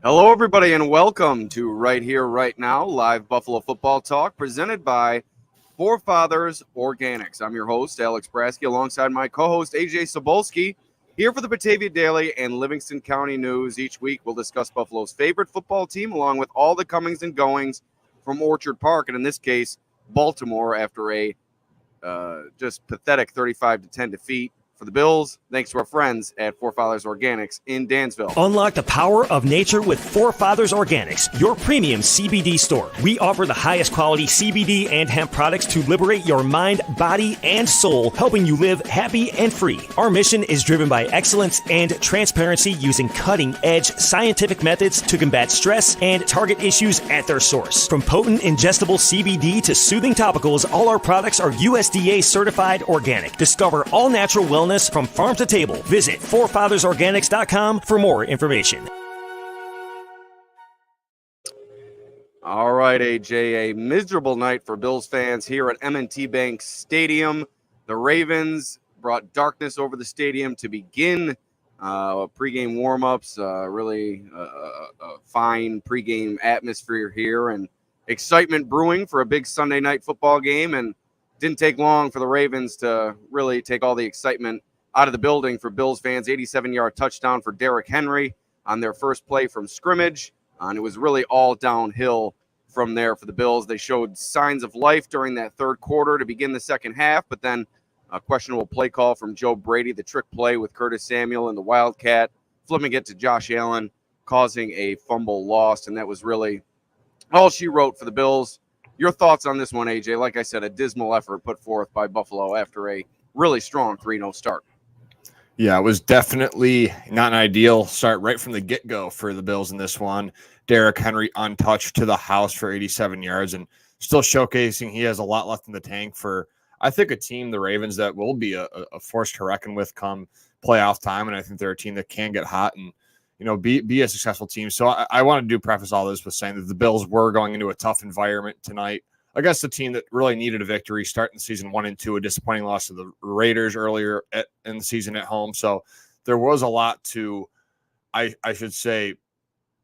Hello, everybody, and welcome to Right Here, Right Now, live Buffalo football talk presented by Forefathers Organics. I'm your host, Alex Brasky, alongside my co-host, Ajay Cybulski, here for the Batavia Daily and Livingston County News. Each week, we'll discuss Buffalo's favorite football team, along with all the comings and goings from Orchard Park, and in this case, Baltimore, after a just pathetic 35-10 defeat for the Bills, thanks to our friends at Forefathers Organics in Dansville. Unlock the power of nature with Forefathers Organics, your premium CBD store. We offer the highest quality CBD and hemp products to liberate your mind, body, and soul, helping you live happy and free. Our mission is driven by excellence and transparency, using cutting-edge scientific methods to combat stress and target issues at their source. From potent ingestible CBD to soothing topicals, all our products are USDA certified organic. Discover all natural wellness from farm to table. Visit forefathersorganics.com for more information. All right, AJ, a miserable night for Bills fans here at M&T Bank Stadium. The Ravens brought darkness over the stadium to begin pregame warm-ups, really a fine pregame atmosphere here, and excitement brewing for a big Sunday night football game, and didn't take long for the Ravens to really take all the excitement out of the building for Bills fans. 87-yard touchdown for Derrick Henry on their first play from scrimmage. And it was really all downhill from there for the Bills. They showed signs of life during that third quarter to begin the second half, but then a questionable play call from Joe Brady, the trick play with Curtis Samuel and the Wildcat, flipping it to Josh Allen, causing a fumble lost. And that was really all she wrote for the Bills. Your thoughts on this one, AJ? Like I said, a dismal effort put forth by Buffalo after a really strong 3-0 start. Yeah, it was definitely not an ideal start right from the get-go for the Bills in this one. Derrick Henry untouched to the house for 87 yards and still showcasing he has a lot left in the tank for, I think, a team, the Ravens, that will be a force to reckon with come playoff time. And I think they're a team that can get hot and, you know, be a successful team. So I want to preface all this with saying that the Bills were going into a tough environment tonight against a team that really needed a victory, starting the season 1-2, a disappointing loss to the Raiders earlier in the season at home. So there was a lot to, I should say,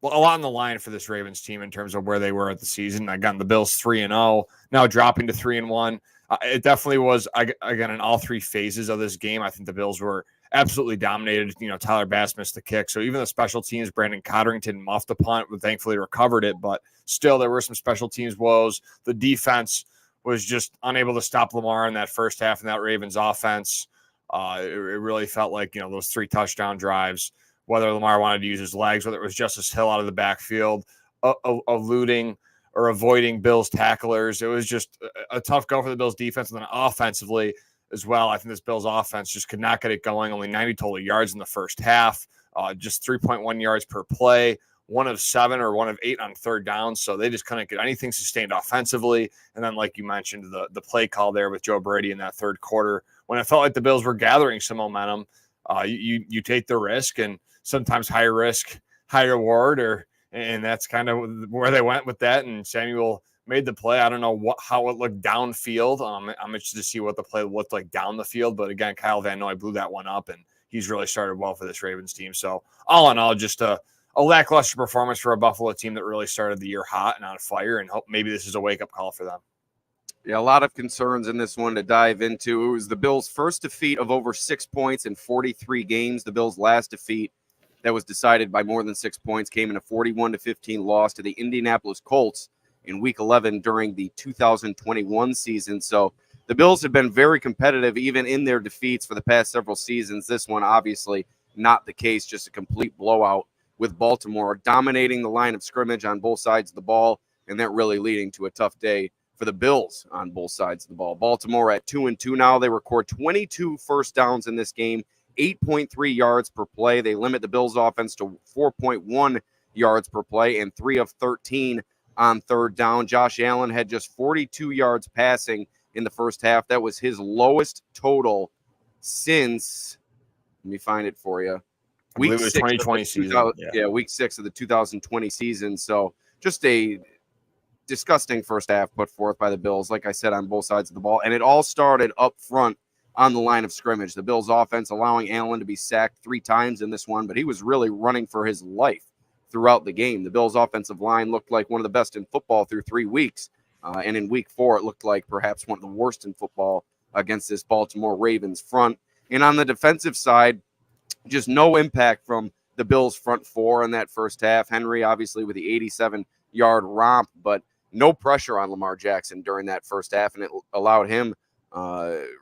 a lot on the line for this Ravens team in terms of where they were at the season. Again, the Bills 3-0, now dropping to 3-1. It definitely was, again, in all three phases of this game. I think the Bills were absolutely dominated. You know, Tyler Bass missed the kick. So even the special teams, Brandon Codrington muffed the punt, but thankfully recovered it. But still, there were some special teams woes. The defense was just unable to stop Lamar in that first half in that Ravens offense. It really felt like, you know, those 3 touchdown drives, whether Lamar wanted to use his legs, whether it was Justice Hill out of the backfield, eluding or avoiding Bills tacklers. It was just a tough go for the Bills defense. And then offensively as well, I think this Bills offense just could not get it going. Only 90 total yards in the first half, just 3.1 yards per play, 1 of 7 or 1 of 8 on third down. So they just couldn't get anything sustained offensively. And then, like you mentioned, the play call there with Joe Brady in that third quarter, when it felt like the Bills were gathering some momentum, you take the risk, and sometimes high risk, high reward, and that's kind of where they went with that. And Samuel made the play. I don't know how it looked downfield. I'm interested to see what the play looked like down the field. But again, Kyle Van Noy blew that one up, and he's really started well for this Ravens team. So all in all, just a lackluster performance for a Buffalo team that really started the year hot and on fire, and hope maybe this is a wake-up call for them. Yeah, a lot of concerns in this one to dive into. It was the Bills' first defeat of over 6 points in 43 games. The Bills' last defeat that was decided by more than 6 points came in a 41-15 loss to the Indianapolis Colts in Week 11 during the 2021 season. So the Bills have been very competitive even in their defeats for the past several seasons. This one, obviously, not the case, just a complete blowout with Baltimore dominating the line of scrimmage on both sides of the ball, and that really leading to a tough day for the Bills on both sides of the ball. Baltimore at 2-2 now. They record 22 first downs in this game, 8.3 yards per play. They limit the Bills offense to 4.1 yards per play and 3 of 13 on third down. Josh Allen had just 42 yards passing in the first half. That was his lowest total since, let me find it for you, Week 6 2020 season. Week 6 of the 2020 season. So just a disgusting first half put forth by the Bills, like I said, on both sides of the ball. And it all started up front on the line of scrimmage. The Bills offense allowing Allen to be sacked 3 times in this one, but he was really running for his life throughout the game. The Bills' offensive line looked like one of the best in football through 3 weeks. And in week 4, it looked like perhaps one of the worst in football against this Baltimore Ravens front. And on the defensive side, just no impact from the Bills' front 4 in that first half. Henry, obviously, with the 87-yard romp, but no pressure on Lamar Jackson during that first half, and it allowed him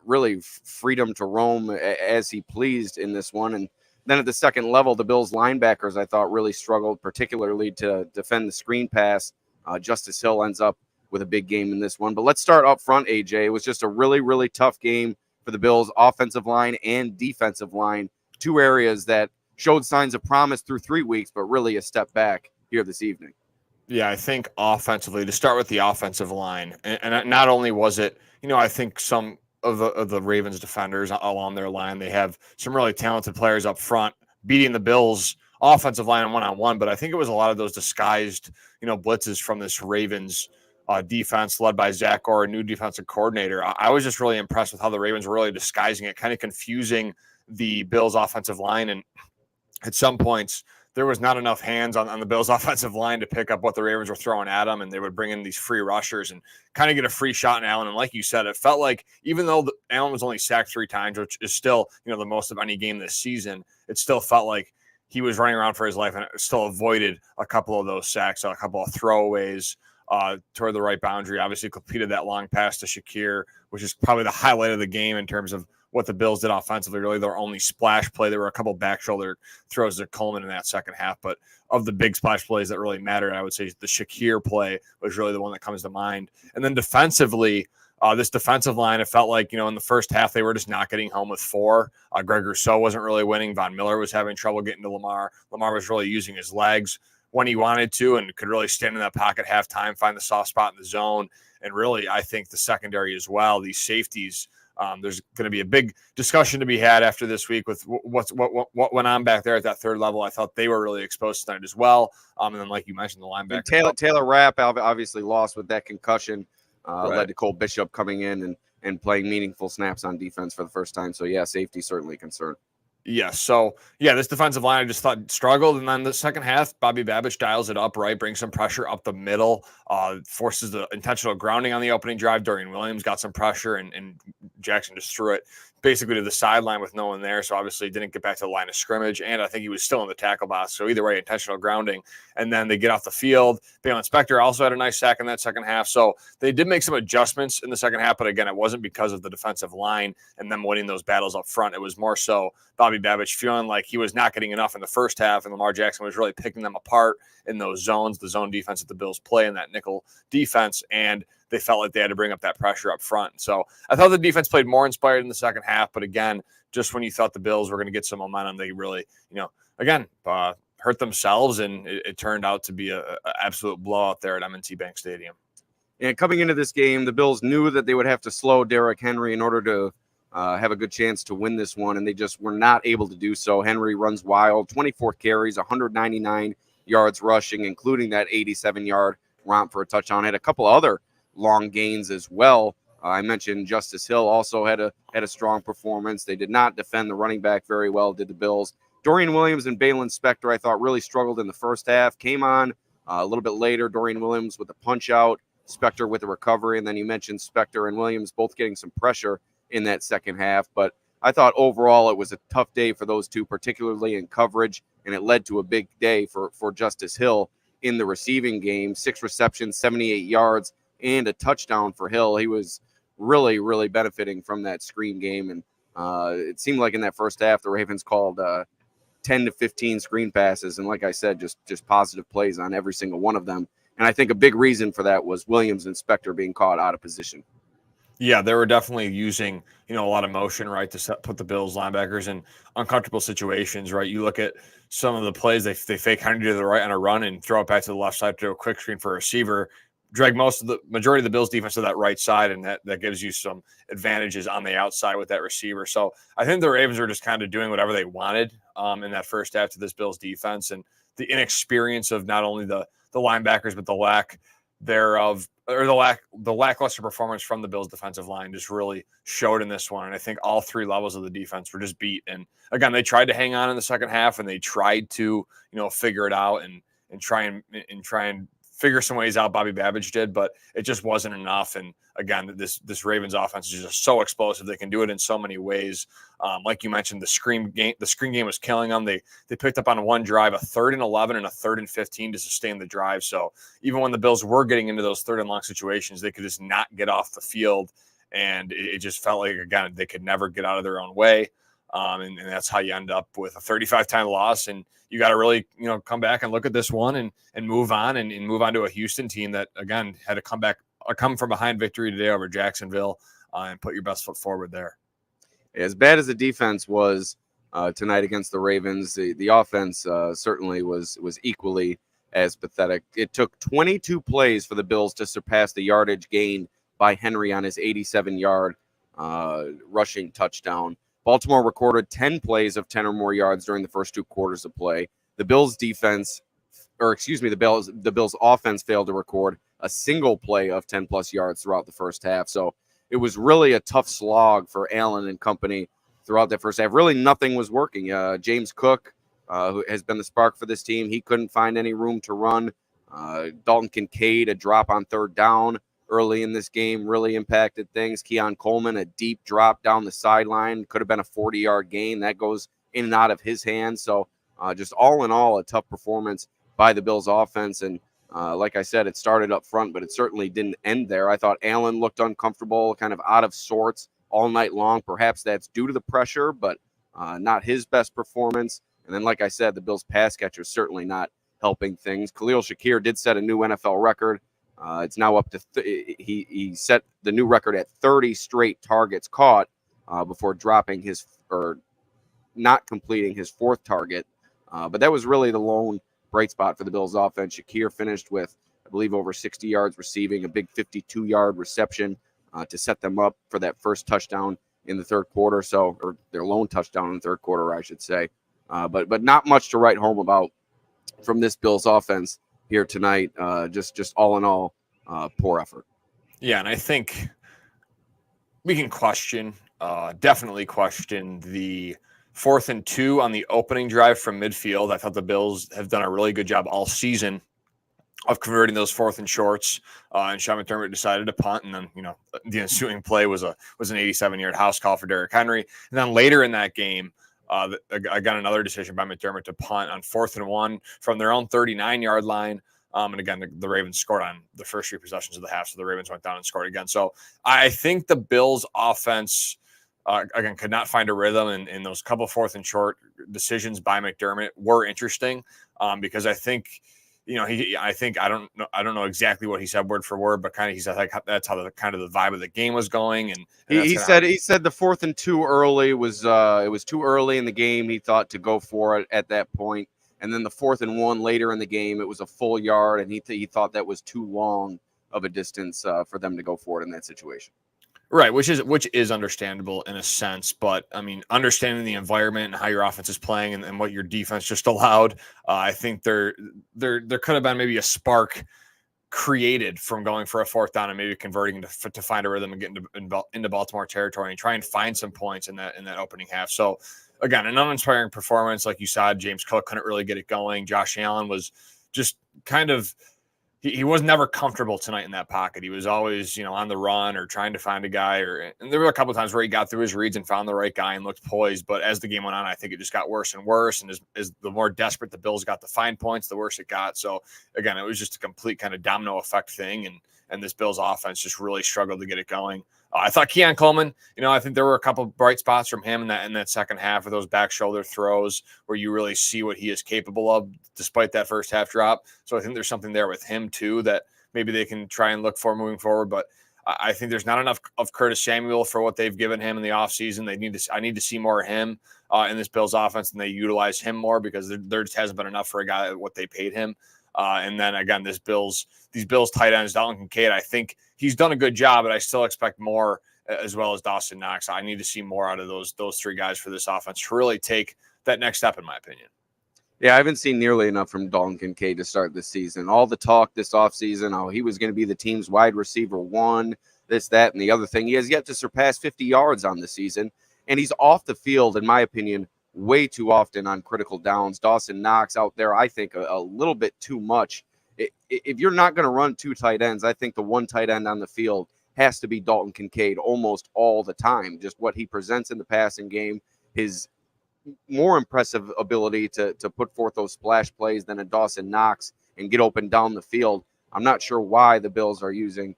really freedom to roam as he pleased in this one. And then at the second level, the Bills' linebackers, I thought, really struggled, particularly to defend the screen pass. Justice Hill ends up with a big game in this one. But let's start up front, AJ. It was just a really, really tough game for the Bills' offensive line and defensive line, 2 areas that showed signs of promise through 3 weeks, but really a step back here this evening. Yeah, I think offensively, to start with the offensive line, and not only was it, I think some of the Ravens defenders along their line, they have some really talented players up front beating the Bills offensive line one-on-one, but I think it was a lot of those disguised, blitzes from this Ravens defense led by Zach Orr, a new defensive coordinator. I was just really impressed with how the Ravens were really disguising it, kind of confusing the Bills offensive line. And at some points, there was not enough hands on the Bills offensive line to pick up what the Ravens were throwing at them, and they would bring in these free rushers and kind of get a free shot in Allen. And like you said, it felt like even though Allen was only sacked 3 times, which is still, the most of any game this season, it still felt like he was running around for his life and still avoided a couple of those sacks, a couple of throwaways toward the right boundary. Obviously completed that long pass to Shakir, which is probably the highlight of the game in terms of what the Bills did offensively. Really their only splash play. There were a couple back shoulder throws to Coleman in that second half, but of the big splash plays that really mattered, I would say the Shakir play was really the one that comes to mind. And then defensively, this defensive line, it felt like, in the first half, they were just not getting home with 4. Greg Rousseau wasn't really winning. Von Miller was having trouble getting to Lamar. Lamar was really using his legs when he wanted to and could really stand in that pocket halftime, find the soft spot in the zone. And really, I think the secondary as well, these safeties, there's going to be a big discussion to be had after this week with what went on back there at that third level. I thought they were really exposed tonight as well. And then, like you mentioned, the linebacker. Taylor Rapp obviously lost with that concussion, led to Cole Bishop coming in and playing meaningful snaps on defense for the first time. So, yeah, safety certainly a concern. Yes. So, this defensive line I just thought struggled. And then the second half, Bobby Babich dials it up, right? Brings some pressure up the middle, forces the intentional grounding on the opening drive. Dorian Williams got some pressure and Jackson just threw it basically to the sideline with no one there. So obviously didn't get back to the line of scrimmage. And I think he was still in the tackle box. So either way, intentional grounding. And then they get off the field. Balin Spector also had a nice sack in that second half. So they did make some adjustments in the second half. But again, it wasn't because of the defensive line and them winning those battles up front. It was more so Bobby Babich feeling like he was not getting enough in the first half. And Lamar Jackson was really picking them apart in those zones, the zone defense that the Bills play and that nickel defense. And they felt like they had to bring up that pressure up front. So I thought the defense played more inspired in the second half. But again, just when you thought the Bills were going to get some momentum, they really, hurt themselves. And it turned out to be an absolute blowout there at M&T Bank Stadium. And coming into this game, the Bills knew that they would have to slow Derrick Henry in order to have a good chance to win this one. And they just were not able to do so. Henry runs wild, 24 carries, 199 yards rushing, including that 87-yard romp for a touchdown. Had a couple other long gains as well. I mentioned Justice Hill also had a strong performance. They did not defend the running back very well, did the Bills. Dorian Williams and Balin Spector, I thought, really struggled in the first half. Came on a little bit later. Dorian Williams with a punch out, Spector with a recovery, and then you mentioned Spector and Williams both getting some pressure in that second half. But I thought overall it was a tough day for those two, particularly in coverage, and it led to a big day for Justice Hill in the receiving game. 6 receptions, 78 yards, and a touchdown for Hill. He was really, really benefiting from that screen game. And it seemed like in that first half, the Ravens called 10 to 15 screen passes. And like I said, just positive plays on every single one of them. And I think a big reason for that was Williams and Spector being caught out of position. Yeah, they were definitely using, a lot of motion, right, to put the Bills linebackers in uncomfortable situations, right? You look at some of the plays, they fake Henry to the right on a run and throw it back to the left side to a quick screen for a receiver, drag majority of the Bills defense to that right side, and that gives you some advantages on the outside with that receiver. So I think the Ravens were just kind of doing whatever they wanted in that first half to this Bills defense, and the inexperience of not only the linebackers, but the lack thereof, or the lackluster performance from the Bills defensive line just really showed in this one. And I think all 3 levels of the defense were just beat. And again, they tried to hang on in the second half and they tried to, figure it out. And try and figure some ways out. Bobby Babbage did, but it just wasn't enough. And again, this Ravens offense is just so explosive. They can do it in so many ways. Like you mentioned, the screen game was killing them. They picked up on one drive, a 3rd and 11 and a 3rd and 15 to sustain the drive. So even when the Bills were getting into those 3rd and long situations, they could just not get off the field. And it just felt like, again, they could never get out of their own way. And that's how you end up with a 35-time loss. And you got to really, come back and look at this one and move on and move on to a Houston team that, again, had to come from behind victory today over Jacksonville and put your best foot forward there. As bad as the defense was tonight against the Ravens, the offense certainly was equally as pathetic. It took 22 plays for the Bills to surpass the yardage gain by Henry on his 87-yard rushing touchdown. Baltimore recorded 10 plays of 10 or more yards during the first 2 quarters of play. The Bills the Bills offense failed to record a single play of 10-plus yards throughout the first half. So it was really a tough slog for Allen and company throughout that first half. Really nothing was working. James Cook, who has been the spark for this team, he couldn't find any room to run. Dalton Kincaid, a drop on 3rd down early in this game, really impacted things. Keon Coleman, a deep drop down the sideline, could have been a 40-yard gain. That goes in and out of his hands. So just all in all, a tough performance by the Bills offense. And like I said, it started up front, but it certainly didn't end there. I thought Allen looked uncomfortable, kind of out of sorts all night long. Perhaps that's due to the pressure, but not his best performance. And then, like I said, the Bills pass catcher certainly not helping things. Khalil Shakir did set a new NFL record. It's now up to he set the new record at 30 straight targets caught before dropping not completing his 4th target. But that was really the lone bright spot for the Bills offense. Shakir finished with, I believe, over 60 yards receiving, a big 52-yard reception to set them up for that first touchdown in the 3rd quarter. So, or their lone touchdown in the 3rd quarter, I should say. But not much to write home about from this Bills offense here tonight. Just all in all, poor effort. Yeah, and I think we can definitely question the 4th and 2 on the opening drive from midfield. I thought the Bills have done a really good job all season of converting those 4th and shorts. And Sean McDermott decided to punt, and then the ensuing play was an 87-yard house call for Derrick Henry. And then later in that game, I got another decision by McDermott to punt on 4th and 1 from their own 39-yard line. And again, the Ravens scored on the first 3 possessions of the half, so the Ravens went down and scored again. So I think the Bills' offense, again, could not find a rhythm, and those couple 4th and short decisions by McDermott were interesting because I think, I don't know exactly what he said word for word, but kind of he said like that's how the vibe of the game was going, and he said the 4th and 2 early was it was too early in the game. He thought to go for it at that point. And then the 4th and 1 later in the game, it was a full yard, and he thought that was too long of a distance for them to go for it in that situation. Right, which is understandable in a sense, but I mean, understanding the environment and how your offense is playing and what your defense just allowed, I think there could have been maybe a spark created from going for a 4th down and maybe converting to find a rhythm and get into Baltimore territory and try and find some points in that opening half. So. Again, an uninspiring performance. Like you saw, James Cook couldn't really get it going. Josh Allen was just kind of he was never comfortable tonight in that pocket. He was always, on the run or trying to find a guy. And there were a couple of times where he got through his reads and found the right guy and looked poised. But as the game went on, I think it just got worse and worse. And as the more desperate the Bills got to find points, the worse it got. So again, it was just a complete kind of domino effect thing. And this Bills offense just really struggled to get it going. I thought Keon Coleman, I think there were a couple bright spots from him in that second half of those back shoulder throws where you really see what he is capable of despite that first half drop. So I think there's something there with him too that maybe they can try and look for moving forward. But I think there's not enough of Curtis Samuel for what they've given him in the offseason. I need to see more of him in this Bills offense, and they utilize him more because there just hasn't been enough for a guy at what they paid him. And then again, these Bills tight ends, Dalton Kincaid, I think he's done a good job, but I still expect more, as well as Dawson Knox. I need to see more out of those 3 guys for this offense to really take that next step, in my opinion. Yeah, I haven't seen nearly enough from Dalton Kincaid to start this season. All the talk this offseason, he was going to be the team's wide receiver 1, this, that, and the other thing. He has yet to surpass 50 yards on the season, and he's off the field, in my opinion, way too often on critical downs. Dawson Knox out there, I think, a little bit too much. If you're not going to run two tight ends, I think the one tight end on the field has to be Dalton Kincaid almost all the time. Just what he presents in the passing game, his more impressive ability to put forth those splash plays than a Dawson Knox and get open down the field. I'm not sure why the Bills are using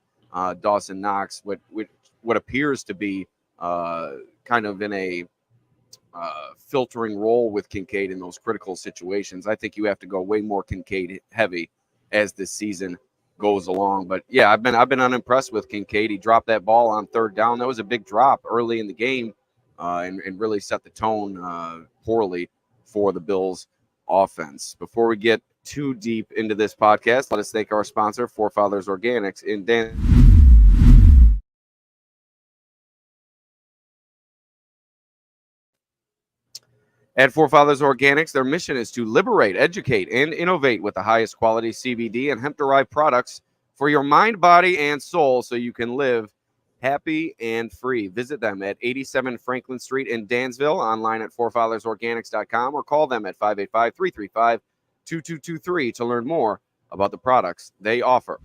Dawson Knox, what appears to be kind of in a filtering role with Kincaid in those critical situations. I think you have to go way more Kincaid heavy as this season goes along. But yeah, I've been unimpressed with Kincaid. He dropped that ball on third down. That was a big drop early in the game, and really set the tone poorly for the Bills offense. Before we get too deep into this podcast, let us thank our sponsor, Forefathers Organics in Dansville. At Forefathers Organics, their mission is to liberate, educate, and innovate with the highest quality CBD and hemp-derived products for your mind, body, and soul so you can live happy and free. Visit them at 87 Franklin Street in Dansville, online at forefathersorganics.com, or call them at 585-335-2223 to learn more about the products they offer.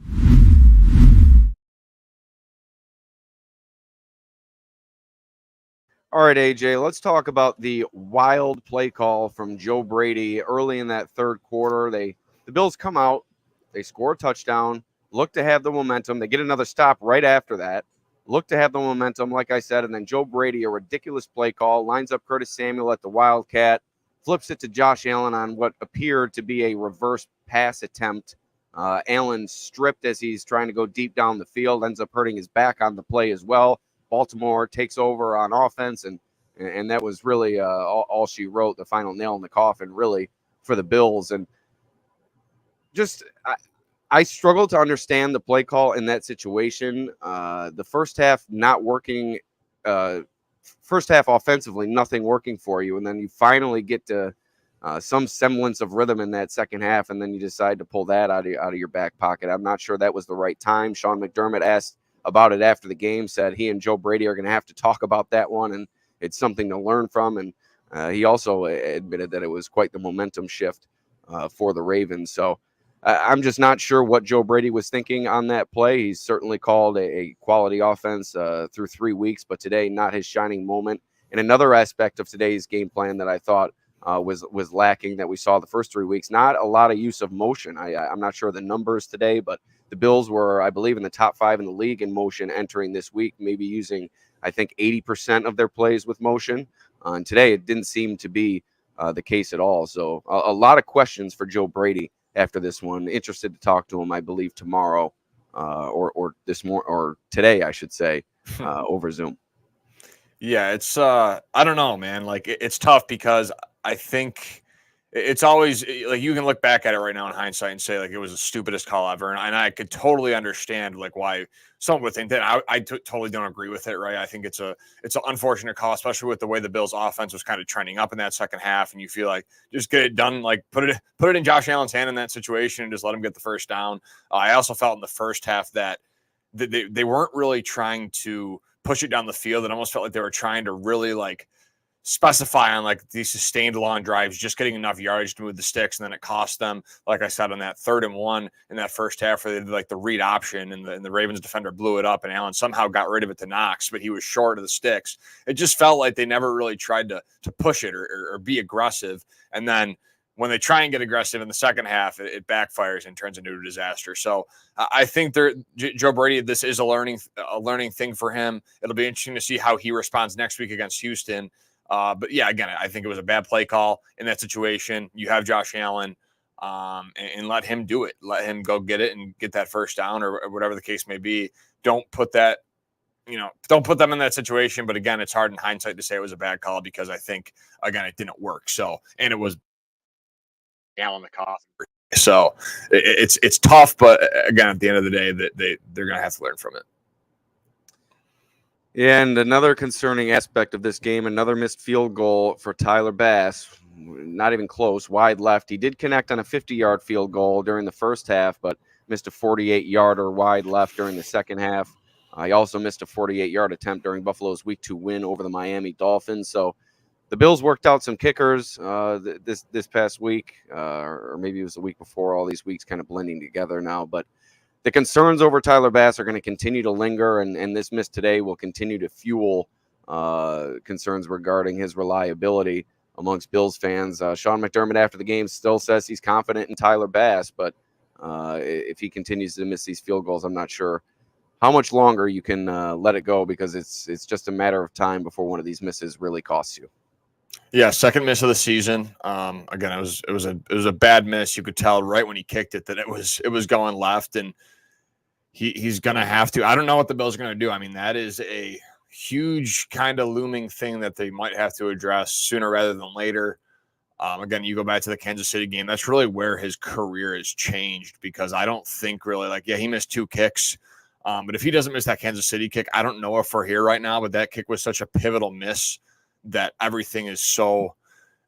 All right, AJ, let's talk about the wild play call from Joe Brady early in that third quarter. The Bills come out, they score a touchdown, look to have the momentum. They get another stop right after that, look to have the momentum, like I said, and then Joe Brady, a ridiculous play call, lines up Curtis Samuel at the Wildcat, flips it to Josh Allen on what appeared to be a reverse pass attempt. Allen stripped as he's trying to go deep down the field, ends up hurting his back on the play as well. Baltimore takes over on offense, and that was really all she wrote, the final nail in the coffin, really, for the Bills. And just I struggle to understand the play call in that situation. The first half not working, first half offensively, nothing working for you, and then you finally get to some semblance of rhythm in that second half, and then you decide to pull that out of your back pocket. I'm not sure that was the right time. Sean McDermott asked about it after the game, said he and Joe Brady are going to have to talk about that one, and it's something to learn from. And he also admitted that it was quite the momentum shift for the Ravens. So I'm just not sure what Joe Brady was thinking on that play. He's certainly called a quality offense through 3 weeks, but today not his shining moment. And another aspect of today's game plan that I thought was lacking that we saw the first 3 weeks, not a lot of use of motion. I'm not sure the numbers today, but the Bills were, I believe, in the top 5 in the league in motion entering this week, maybe using, I think, 80% of their plays with motion. And today it didn't seem to be the case at all. So a lot of questions for Joe Brady after this one. Interested to talk to him, I believe, tomorrow or today, I should say, over Zoom. Yeah, it's I don't know, man. Like it's tough because I think it's always like you can look back at it right now in hindsight and say like it was the stupidest call ever, and I could totally understand like why someone would think that. I totally don't agree with it, right? I think it's an unfortunate call, especially with the way the Bills' offense was kind of trending up in that second half, and you feel like just get it done, like put it in Josh Allen's hand in that situation and just let him get the first down. I also felt in the first half that they weren't really trying to push it down the field. It almost felt like they were trying to really like specify on like these sustained long drives, just getting enough yardage to move the sticks. And then it cost them, like I said, on that 3rd and 1 in that first half where they did like the read option and the Ravens defender blew it up and Allen somehow got rid of it to Knox, but he was short of the sticks. It just felt like they never really tried to push it or be aggressive. And then when they try and get aggressive in the second half, it backfires and turns into a disaster. So I think Joe Brady, this is a learning thing for him. It'll be interesting to see how he responds next week against Houston. But yeah, again, I think it was a bad play call in that situation. You have Josh Allen and let him do it. Let him go get it and get that first down or whatever the case may be. Don't put them in that situation. But again, it's hard in hindsight to say it was a bad call because I think, again, it didn't work. So, and it was Allen the coffin. So it's tough, but again, at the end of the day, they're going to have to learn from it. And another concerning aspect of this game, another missed field goal for Tyler Bass. Not even close, wide left. He did connect on a 50-yard field goal during the first half, but missed a 48-yarder wide left during the second half. He also missed a 48-yard attempt during Buffalo's Week 2 win over the Miami Dolphins. So the Bills worked out some kickers this past week, or maybe it was the week before. All these weeks kind of blending together now, but the concerns over Tyler Bass are going to continue to linger, and this miss today will continue to fuel concerns regarding his reliability amongst Bills fans. Sean McDermott after the game still says he's confident in Tyler Bass, but if he continues to miss these field goals, I'm not sure how much longer you can let it go, because it's just a matter of time before one of these misses really costs you. Yeah, second miss of the season. Again, it was a bad miss. You could tell right when he kicked it that it was going left, and he's gonna have to. I don't know what the Bills are gonna do. I mean, that is a huge kind of looming thing that they might have to address sooner rather than later. Again, you go back to the Kansas City game. That's really where his career has changed, because I don't think really he missed 2 kicks. But if he doesn't miss that Kansas City kick, I don't know if we're here right now, but that kick was such a pivotal miss that everything is so,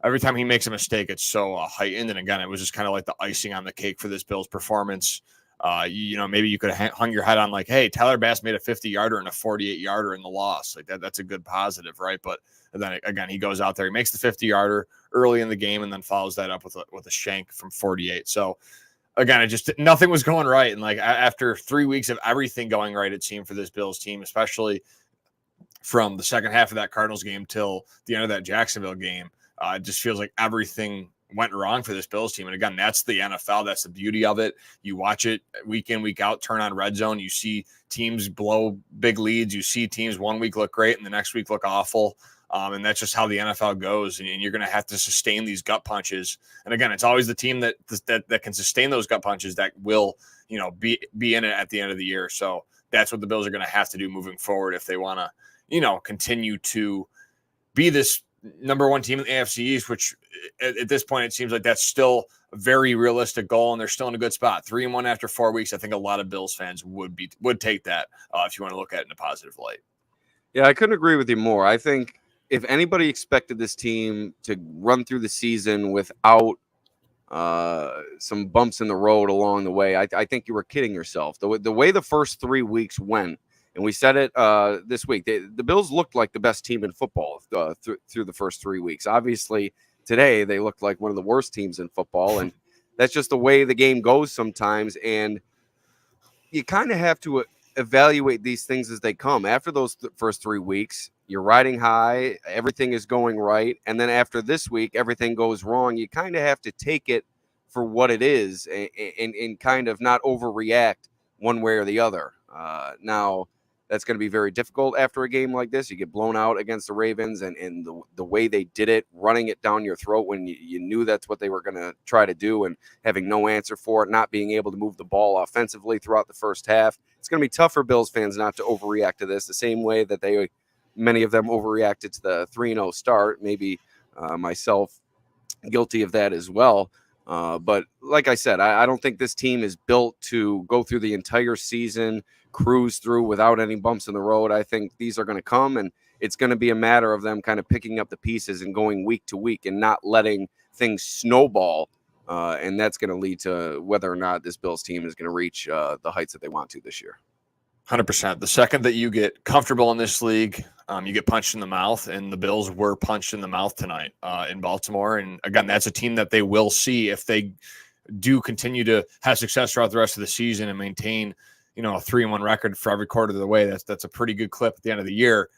every time he makes a mistake, it's so heightened. And again, it was just kind of like the icing on the cake for this Bills performance. Maybe you could have hung your head on hey, Tyler Bass made a 50-yarder and a 48-yarder in the loss. That's a good positive, right? But then again, he goes out there, he makes the 50-yarder early in the game, and then follows that up with a shank from 48. So again, nothing was going right. And after 3 weeks of everything going right, it seemed, for this Bills team, especially from the second half of that Cardinals game till the end of that Jacksonville game, it just feels like everything went wrong for this Bills team. And again, that's the NFL. That's the beauty of it. You watch it week in, week out, turn on Red Zone. You see teams blow big leads. You see teams one week look great and the next week look awful. And that's just how the NFL goes. And you're going to have to sustain these gut punches. And again, it's always the team that can sustain those gut punches that will, be in it at the end of the year. So that's what the Bills are going to have to do moving forward if they want to, continue to be this number one team in the AFC East, which at this point, it seems like that's still a very realistic goal, and they're still in a good spot. 3-1 after 4 weeks. I think a lot of Bills fans would take that if you want to look at it in a positive light. Yeah, I couldn't agree with you more. I think if anybody expected this team to run through the season without some bumps in the road along the way, I think you were kidding yourself. The way the first 3 weeks went, and we said it this week, the Bills looked like the best team in football through the first 3 weeks. Obviously, today they looked like one of the worst teams in football, and that's just the way the game goes sometimes. And you kind of have to evaluate these things as they come. After those first 3 weeks, you're riding high, everything is going right, and then after this week, everything goes wrong. You kind of have to take it for what it is and kind of not overreact one way or the other. Now, that's going to be very difficult after a game like this. You get blown out against the Ravens, and the way they did it, running it down your throat when you knew that's what they were going to try to do, and having no answer for it, not being able to move the ball offensively throughout the first half. It's going to be tough for Bills fans not to overreact to this the same way that many of them overreacted to the 3-0 start. Maybe myself guilty of that as well. But like I said, I don't think this team is built to go through the entire season, cruise through without any bumps in the road. I think these are going to come, and it's going to be a matter of them kind of picking up the pieces and going week to week and not letting things snowball. And that's going to lead to whether or not this Bills team is going to reach the heights that they want to this year. 100%. The second that you get comfortable in this league, you get punched in the mouth, and the Bills were punched in the mouth tonight in Baltimore. And again, that's a team that they will see if they do continue to have success throughout the rest of the season and maintain, a 3-1 record for every quarter of the way. That's a pretty good clip at the end of the year.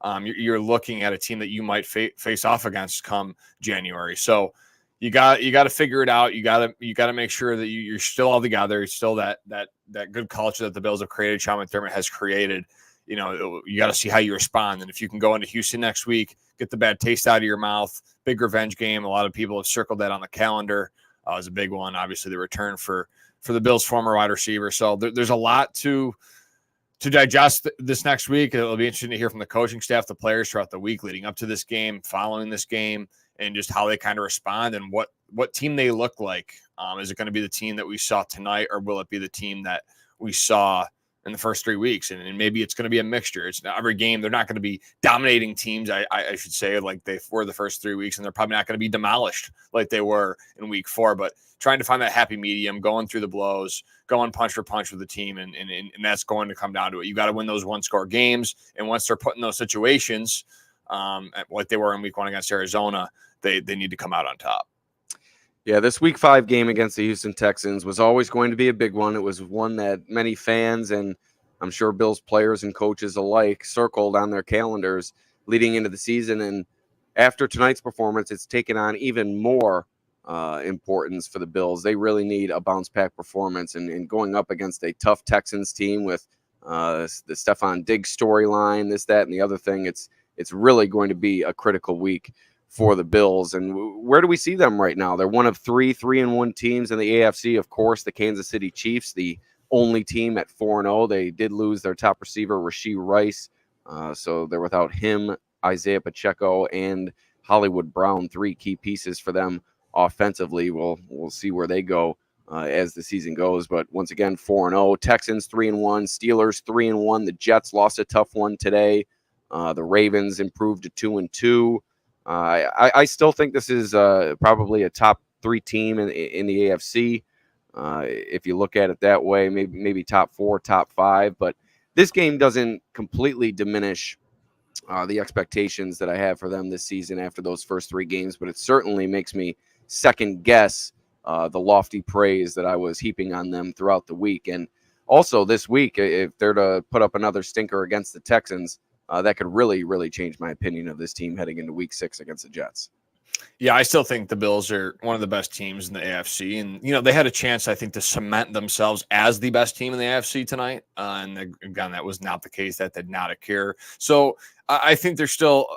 You're looking at a team that you might face off against come January. So you got to figure it out. You got to make sure that you're still all together. You're still that good culture that the Bills have created, Sean McDermott has created. You got to see how you respond. And if you can go into Houston next week, get the bad taste out of your mouth, big revenge game. A lot of people have circled that on the calendar as a big one. Obviously, the return for the Bills' former wide receiver. So there's a lot to digest this next week. It'll be interesting to hear from the coaching staff, the players throughout the week leading up to this game, following this game, and just how they kind of respond and what team they look like. Is it going to be the team that we saw tonight, or will it be the team that we saw in the first 3 weeks? And maybe it's going to be a mixture. It's not every game. They're not going to be dominating teams, I should say, like they were the first 3 weeks, and they're probably not going to be demolished like they were in week 4, but trying to find that happy medium, going through the blows, going punch for punch with the team. And that's going to come down to it. You got to win those 1-score games. And once they're put in those situations, like they were in week 1 against Arizona, they need to come out on top. Yeah, this week 5 game against the Houston Texans was always going to be a big one. It was one that many fans and I'm sure Bills players and coaches alike circled on their calendars leading into the season. And after tonight's performance, it's taken on even more importance for the Bills. They really need a bounce-back performance. And going up against a tough Texans team with the Stephon Diggs storyline, this, that, and the other thing, it's really going to be a critical week for the Bills. And where do we see them right now? They're one of 3-1 teams in the AFC. Of course, the Kansas City Chiefs, the only team at 4-0. They did lose their top receiver, Rashee Rice. So they're without him, Isaiah Pacheco, and Hollywood Brown, 3 key pieces for them offensively. We'll see where they go as the season goes. But once again, 4-0. Texans 3-1. Steelers 3-1. The Jets lost a tough one today. The Ravens improved to 2-2. I still think this is probably a top 3 team in the AFC. If you look at it that way, maybe top 4, top 5. But this game doesn't completely diminish the expectations that I have for them this season after those first 3 games. But it certainly makes me second guess the lofty praise that I was heaping on them throughout the week. And also this week, if they're to put up another stinker against the Texans, that could really, really change my opinion of this team heading into week 6 against the Jets. Yeah, I still think the Bills are one of the best teams in the AFC. And, they had a chance, I think, to cement themselves as the best team in the AFC tonight. And again, that was not the case. That did not occur. So I think they're still,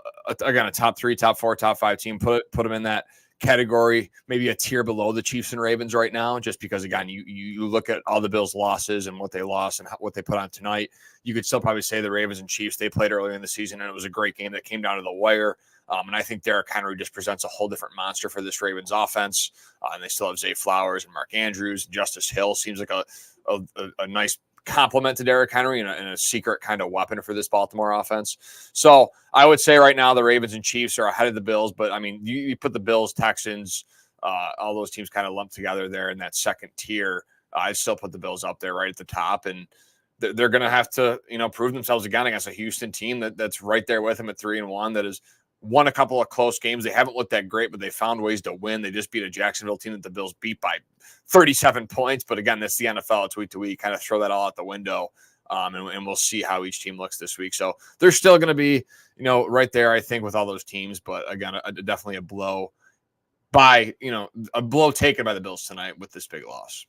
again, a top 3, top 4, top 5 team. Put them in that category, maybe a tier below the Chiefs and Ravens right now, just because, again, you look at all the Bills' losses and what they lost and what they put on tonight. You could still probably say the Ravens and Chiefs, they played earlier in the season, and it was a great game that came down to the wire. And I think Derrick Henry just presents a whole different monster for this Ravens offense. And they still have Zay Flowers and Mark Andrews. Justice Hill seems like a nice complement to Derrick Henry and a secret kind of weapon for this Baltimore offense. So I would say right now the Ravens and Chiefs are ahead of the Bills. But, I mean, you put the Bills, Texans, all those teams kind of lumped together there in that second tier. I still put the Bills up there right at the top. And they're going to have to, prove themselves again against a Houston team that's right there with them at 3-1, that is won a couple of close games. They haven't looked that great, but they found ways to win. They just beat a Jacksonville team that the Bills beat by 37 points. But again, that's the NFL. It's week to week. Kind of throw that all out the window. And we'll see how each team looks this week. So they're still going to be, right there, I think, with all those teams. But again, definitely a blow taken by the Bills tonight with this big loss.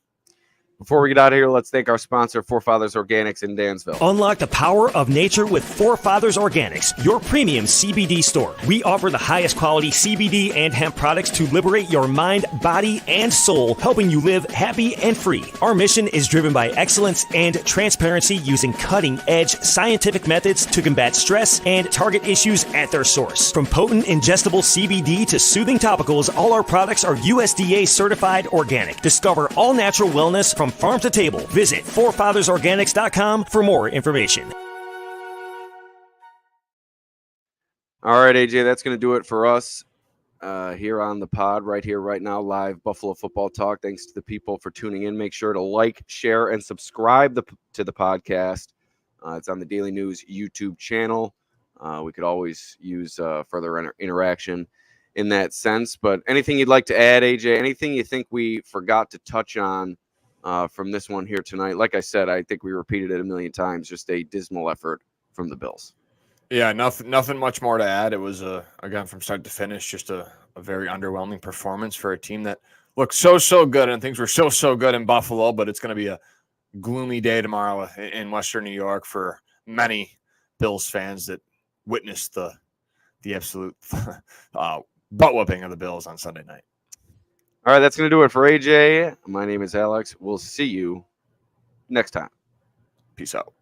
Before we get out of here, let's thank our sponsor, Forefathers Organics in Dansville. Unlock the power of nature with Forefathers Organics, your premium CBD store. We offer the highest quality CBD and hemp products to liberate your mind, body, and soul, helping you live happy and free. Our mission is driven by excellence and transparency, using cutting-edge scientific methods to combat stress and target issues at their source. From potent ingestible CBD to soothing topicals, all our products are USDA certified organic. Discover all natural wellness from farm to table. Visit forefathersorganics.com for more information. All right, AJ, that's going to do it for us here on the pod, right here, right now, live Buffalo Football Talk. Thanks to the people for tuning in. Make sure to like, share, and subscribe to the podcast. It's on the Daily News YouTube channel. We could always use further interaction in that sense. But anything you'd like to add, AJ? Anything you think we forgot to touch on from this one here tonight? Like I said, I think we repeated it a million times. Just a dismal effort from the Bills. Yeah, nothing much more to add. It was, again, from start to finish, just a very underwhelming performance for a team that looked so good, and things were so good in Buffalo, but it's going to be a gloomy day tomorrow in Western New York for many Bills fans that witnessed the absolute butt whooping of the Bills on Sunday night. All right, that's going to do it for AJ. My name is Alex. We'll see you next time. Peace out.